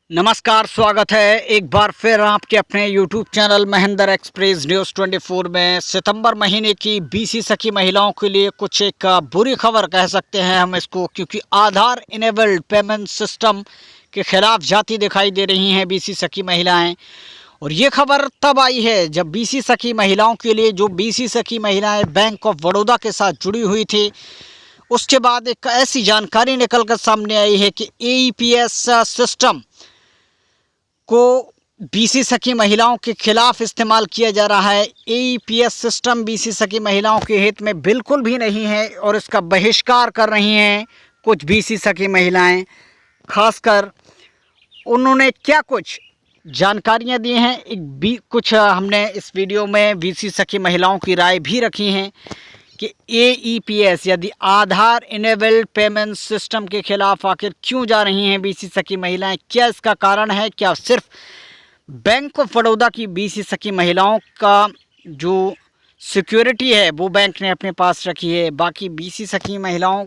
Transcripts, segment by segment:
नमस्कार, स्वागत है एक बार फिर आपके अपने YouTube channel Mahendra express news 24 में। सितंबर महीने की बीसी सखी महिलाओं के लिए कुछ एक बुरी खबर कह सकते हैं हम इसको, क्योंकि आधार इनेबल्ड पेमेंट सिस्टम के खिलाफ जाती दिखाई दे रही हैं बीसी सखी महिलाएं। और ये खबर तब आई है जब बीसी सखी महिलाओं के लिए जो बीसी सखी महिलाएं बैंक ऑफ बड़ौदा के साथ जुड़ी हुई थी, उसके बाद एक ऐसी जानकारी निकल कर सामने आई है कि AEPS सिस्टम को बीसी सखी महिलाओं के खिलाफ इस्तेमाल किया जा रहा है। AEPS सिस्टम बीसी सखी महिलाओं के हित में बिल्कुल भी नहीं है और इसका बहिष्कार कर रही हैं कुछ बीसी सखी महिलाएं। खासकर उन्होंने क्या कुछ जानकारियां दी हैं, कुछ हमने इस वीडियो में बीसी सखी महिलाओं की राय भी रखी हैं कि AEPS यदि आधार इनेबल्ड पेमेंट सिस्टम के खिलाफ आखिर क्यों जा रही हैं बीसी सखी महिलाएं, क्या इसका कारण है। क्या सिर्फ बैंक ऑफ बड़ौदा की बीसी सखी महिलाओं का जो सिक्योरिटी है वो बैंक ने अपने पास रखी है, बाकी बीसी सखी महिलाओं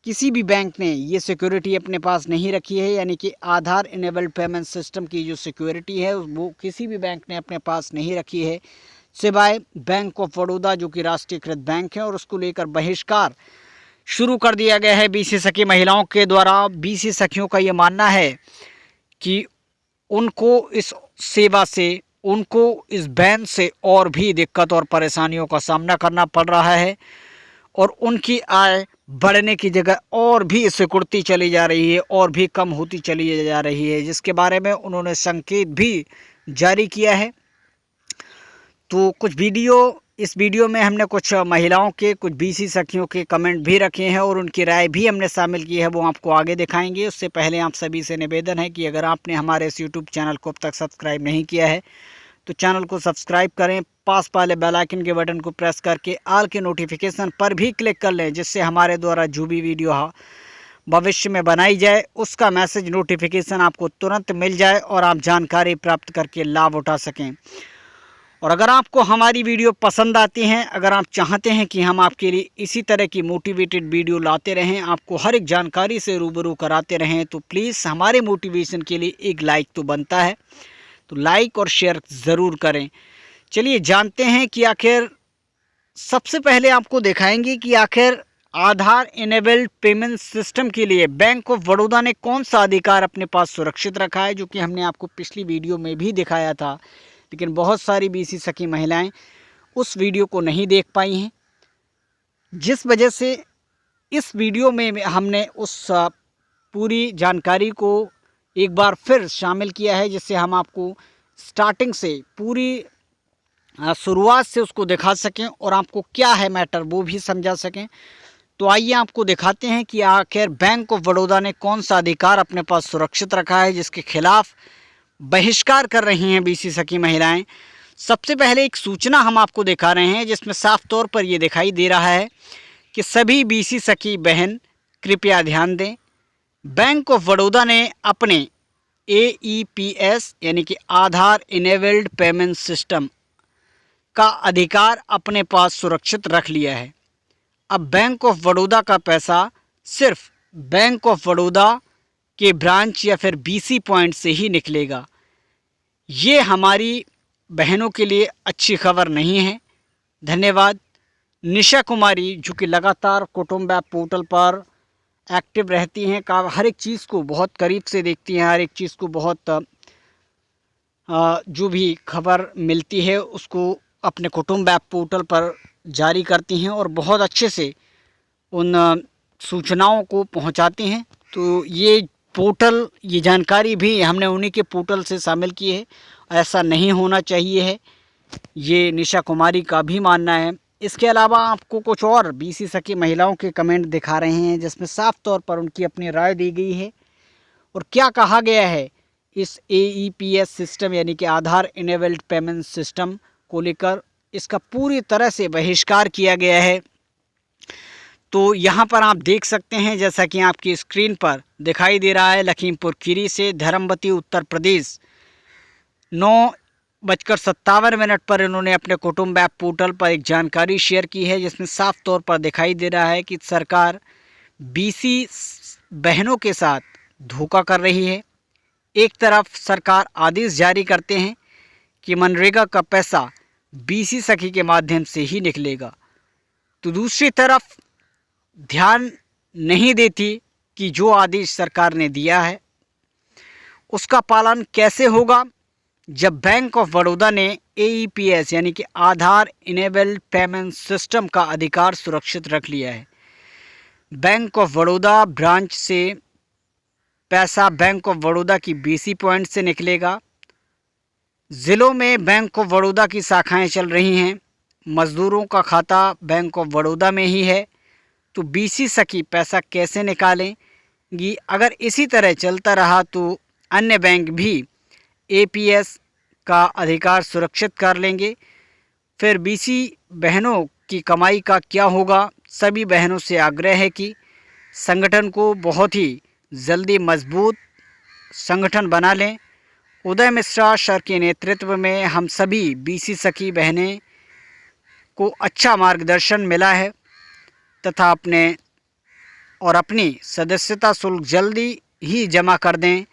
किसी भी बैंक ने ये सिक्योरिटी अपने पास नहीं रखी है। यानी कि आधार इनेबल्ड पेमेंट सिस्टम की जो सिक्योरिटी है वो किसी भी बैंक ने अपने पास नहीं रखी है, सिवाय बैंक ऑफ बड़ौदा जो कि राष्ट्रीयकृत बैंक है। और उसको लेकर बहिष्कार शुरू कर दिया गया है बीसी सखी महिलाओं के द्वारा। बीसी सखियों का ये मानना है कि उनको इस सेवा से, उनको इस बैन से और भी दिक्कत और परेशानियों का सामना करना पड़ रहा है और उनकी आय बढ़ने की जगह और भी सिकुड़ती चली जा रही है और भी कम होती चली जा रही है, जिसके बारे में उन्होंने संकेत भी जारी किया है। तो इस वीडियो में हमने कुछ महिलाओं के, कुछ बीसी सखियों के कमेंट भी रखे हैं और उनकी राय भी हमने शामिल की है, वो आपको आगे दिखाएंगे। उससे पहले आप सभी से निवेदन है कि अगर आपने हमारे इस यूट्यूब चैनल को अब तक सब्सक्राइब नहीं किया है तो चैनल को सब्सक्राइब करें, पास वाले बेल आइकन के बटन को प्रेस करके ऑल के नोटिफिकेशन पर भी क्लिक कर लें, जिससे हमारे द्वारा जो भी वीडियो भविष्य में बनाई जाए उसका मैसेज नोटिफिकेशन आपको तुरंत मिल जाए और आप जानकारी प्राप्त करके लाभ उठा सकें। और अगर आपको हमारी वीडियो पसंद आती हैं, अगर आप चाहते हैं कि हम आपके लिए इसी तरह की मोटिवेटेड वीडियो लाते रहें, आपको हर एक जानकारी से रूबरू कराते रहें, तो प्लीज़ हमारे मोटिवेशन के लिए एक लाइक तो बनता है, तो लाइक और शेयर ज़रूर करें। चलिए जानते हैं कि आखिर, सबसे पहले आपको दिखाएंगे कि आखिर आधार इनेबल्ड पेमेंट सिस्टम के लिए बैंक ऑफ बड़ौदा ने कौन सा अधिकार अपने पास सुरक्षित रखा है, जो कि हमने आपको पिछली वीडियो में भी दिखाया था। लेकिन बहुत सारी बीसी सखी महिलाएं उस वीडियो को नहीं देख पाई हैं, जिस वजह से इस वीडियो में हमने उस पूरी जानकारी को एक बार फिर शामिल किया है, जिससे हम आपको स्टार्टिंग से पूरी शुरुआत से उसको दिखा सकें और आपको क्या है मैटर वो भी समझा सकें। तो आइए आपको दिखाते हैं कि आखिर बैंक ऑफ बड़ौदा ने कौन सा अधिकार अपने पास सुरक्षित रखा है जिसके खिलाफ बहिष्कार कर रही हैं बीसी सखी महिलाएं। सबसे पहले एक सूचना हम आपको दिखा रहे हैं, जिसमें साफ तौर पर ये दिखाई दे रहा है कि सभी बीसी सखी बहन कृपया ध्यान दें, बैंक ऑफ बड़ौदा ने अपने AEPS यानी कि आधार इनेबल्ड पेमेंट सिस्टम का अधिकार अपने पास सुरक्षित रख लिया है। अब बैंक ऑफ बड़ौदा का पैसा सिर्फ बैंक ऑफ बड़ौदा के ब्रांच या फिर BC पॉइंट से ही निकलेगा। ये हमारी बहनों के लिए अच्छी खबर नहीं है। धन्यवाद। निशा कुमारी, जो कि लगातार कुटुंब ऐप पोर्टल पर एक्टिव रहती हैं, हर एक चीज़ को बहुत करीब से देखती हैं, हर एक चीज़ को बहुत जो भी खबर मिलती है उसको अपने कुटुंब ऐप पोर्टल पर जारी करती हैं और बहुत अच्छे से उन सूचनाओं को पहुंचाती हैं। तो ये जानकारी भी हमने उन्हीं के पोर्टल से शामिल की है। ऐसा नहीं होना चाहिए है, ये निशा कुमारी का भी मानना है। इसके अलावा आपको कुछ और बीसी सखी महिलाओं के कमेंट दिखा रहे हैं, जिसमें साफ तौर पर उनकी अपनी राय दी गई है और क्या कहा गया है इस AEPS सिस्टम यानी कि आधार इनेबल्ड पेमेंट सिस्टम को लेकर। इसका पूरी तरह से बहिष्कार किया गया है। तो यहाँ पर आप देख सकते हैं, जैसा कि आपकी स्क्रीन पर दिखाई दे रहा है, लखीमपुर खीरी से धर्मवती उत्तर प्रदेश 9:57 पर इन्होंने अपने कुटुंब ऐप पोर्टल पर एक जानकारी शेयर की है, जिसमें साफ तौर पर दिखाई दे रहा है कि सरकार बीसी बहनों के साथ धोखा कर रही है। एक तरफ सरकार आदेश जारी करते हैं कि मनरेगा का पैसा बीसी सखी के माध्यम से ही निकलेगा, तो दूसरी तरफ ध्यान नहीं देती कि जो आदेश सरकार ने दिया है उसका पालन कैसे होगा। जब बैंक ऑफ बड़ौदा ने AEPS यानी कि आधार इनेबल्ड पेमेंट सिस्टम का अधिकार सुरक्षित रख लिया है, बैंक ऑफ बड़ौदा ब्रांच से पैसा बैंक ऑफ बड़ौदा की BC पॉइंट से निकलेगा। ज़िलों में बैंक ऑफ बड़ौदा की शाखाएं चल रही हैं, मज़दूरों का खाता बैंक ऑफ बड़ौदा में ही है, तो BC सखी पैसा कैसे निकालेंगी। अगर इसी तरह चलता रहा तो अन्य बैंक भी APS का अधिकार सुरक्षित कर लेंगे। फिर BC बहनों की कमाई का क्या होगा। सभी बहनों से आग्रह है कि संगठन को बहुत ही जल्दी मजबूत संगठन बना लें। उदय मिश्रा सर के नेतृत्व में हम सभी BC सखी बहनें को अच्छा मार्गदर्शन मिला है तथा अपनी सदस्यता शुल्क जल्दी ही जमा कर दें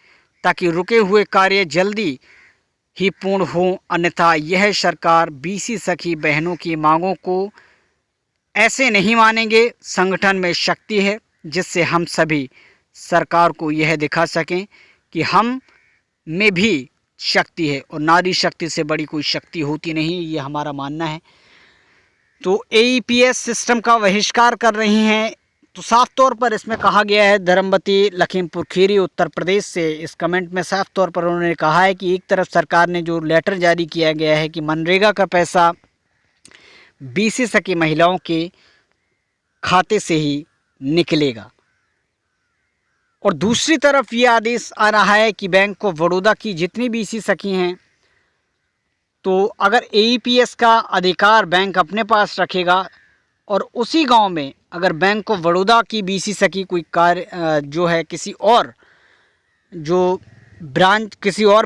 ताकि रुके हुए कार्य जल्दी ही पूर्ण हों, अन्यथा यह सरकार BC सखी बहनों की मांगों को ऐसे नहीं मानेंगे। संगठन में शक्ति है जिससे हम सभी सरकार को यह दिखा सकें कि हम में भी शक्ति है और नारी शक्ति से बड़ी कोई शक्ति होती नहीं, ये हमारा मानना है। तो AEPS सिस्टम का बहिष्कार कर रही हैं, तो साफ तौर पर इसमें कहा गया है। धर्मवती लखीमपुर खीरी उत्तर प्रदेश से इस कमेंट में साफ तौर पर उन्होंने कहा है कि एक तरफ सरकार ने जो लेटर जारी किया गया है कि मनरेगा का पैसा BC सखी महिलाओं के खाते से ही निकलेगा, और दूसरी तरफ ये आदेश आ रहा है कि बैंक ऑफ बड़ौदा की जितनी BC सखी हैं, तो अगर AEPS का अधिकार बैंक अपने पास रखेगा और उसी गांव में अगर बैंक ऑफ बड़ौदा की BC सखी कोई कार्य जो है किसी और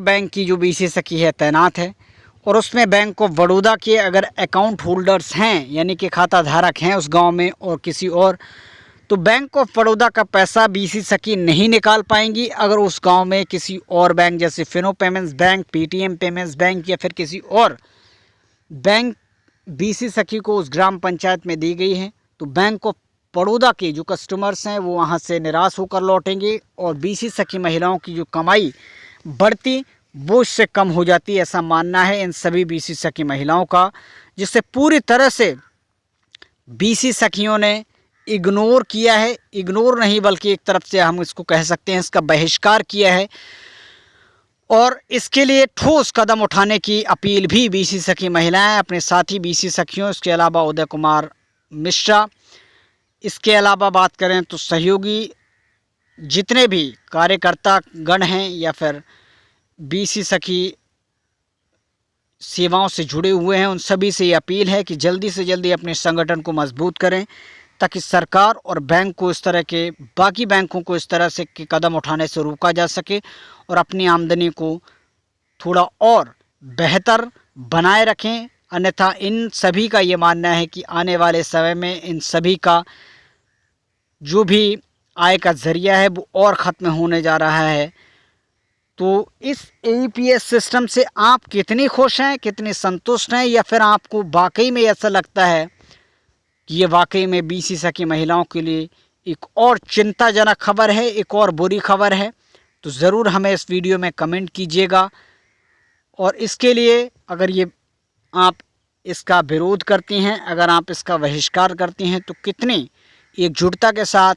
बैंक की जो BC सखी है तैनात है और उसमें बैंक ऑफ बड़ौदा के अगर अकाउंट होल्डर्स हैं यानी कि खाता धारक हैं उस गांव में और किसी और, तो बैंक ऑफ बड़ौदा का पैसा BC सखी नहीं निकाल पाएंगी। अगर उस गांव में किसी और बैंक जैसे Fino payments bank, PTM payments bank या फिर किसी और बैंक BC सखी को उस ग्राम पंचायत में दी गई है, तो बैंक ऑफ बड़ौदा के जो कस्टमर्स हैं वो वहां से निराश होकर लौटेंगे और BC सखी महिलाओं की जो कमाई बढ़ती वो इससे कम हो जाती है, ऐसा मानना है इन सभी BC सखी महिलाओं का, जिससे पूरी तरह से BC सखियों ने इग्नोर किया है। इग्नोर नहीं बल्कि एक तरफ से हम इसको कह सकते हैं इसका बहिष्कार किया है, और इसके लिए ठोस कदम उठाने की अपील भी BC सखी महिलाएं अपने साथी BC सखियों, इसके अलावा उदय कुमार मिश्रा, इसके अलावा बात करें तो सहयोगी जितने भी कार्यकर्ता गण हैं या फिर BC सखी सेवाओं से जुड़े हुए हैं, उन सभी से ये अपील है कि जल्दी से जल्दी अपने संगठन को मजबूत करें ताकि सरकार और बैंक को इस तरह के बाकी बैंकों को इस तरह से के कदम उठाने से रोका जा सके और अपनी आमदनी को थोड़ा और बेहतर बनाए रखें। अन्यथा इन सभी का ये मानना है कि आने वाले समय में इन सभी का जो भी आय का ज़रिया है वो और ख़त्म होने जा रहा है। तो इस AEPS सिस्टम से आप कितनी खुश हैं, कितनी संतुष्ट हैं, या फिर आपको वाकई में ऐसा लगता है कि ये वाकई में BC सखी महिलाओं के लिए एक और चिंताजनक खबर है, एक और बुरी खबर है, तो ज़रूर हमें इस वीडियो में कमेंट कीजिएगा। और इसके लिए अगर ये आप इसका विरोध करती हैं, अगर आप इसका बहिष्कार करती हैं, तो कितनी एकजुटता के साथ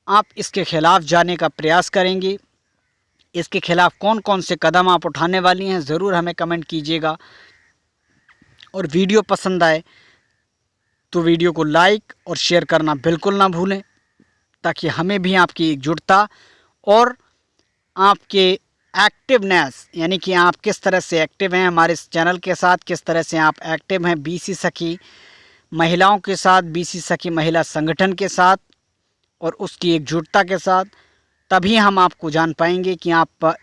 आप इसके खिलाफ़ जाने का प्रयास करेंगी, इसके खिलाफ़ कौन कौन से कदम आप उठाने वाली हैं, ज़रूर हमें कमेंट कीजिएगा। और वीडियो पसंद आए तो वीडियो को लाइक और शेयर करना बिल्कुल ना भूलें, ताकि हमें भी आपकी एकजुटता और आपके एक्टिवनेस यानी कि आप किस तरह से एक्टिव हैं हमारे इस चैनल के साथ, किस तरह से आप एक्टिव हैं BC सखी महिलाओं के साथ, BC सखी महिला संगठन के साथ और उसकी एकजुटता के साथ, तभी हम आपको जान पाएंगे कि आप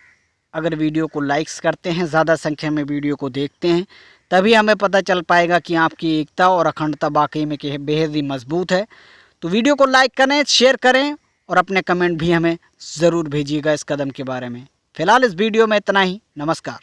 अगर वीडियो को लाइक्स करते हैं, ज़्यादा संख्या में वीडियो को देखते हैं, तभी हमें पता चल पाएगा कि आपकी एकता और अखंडता वाकई में बेहद ही मजबूत है। तो वीडियो को लाइक करें, शेयर करें और अपने कमेंट भी हमें ज़रूर भेजिएगा इस कदम के बारे में। फिलहाल इस वीडियो में इतना ही। नमस्कार।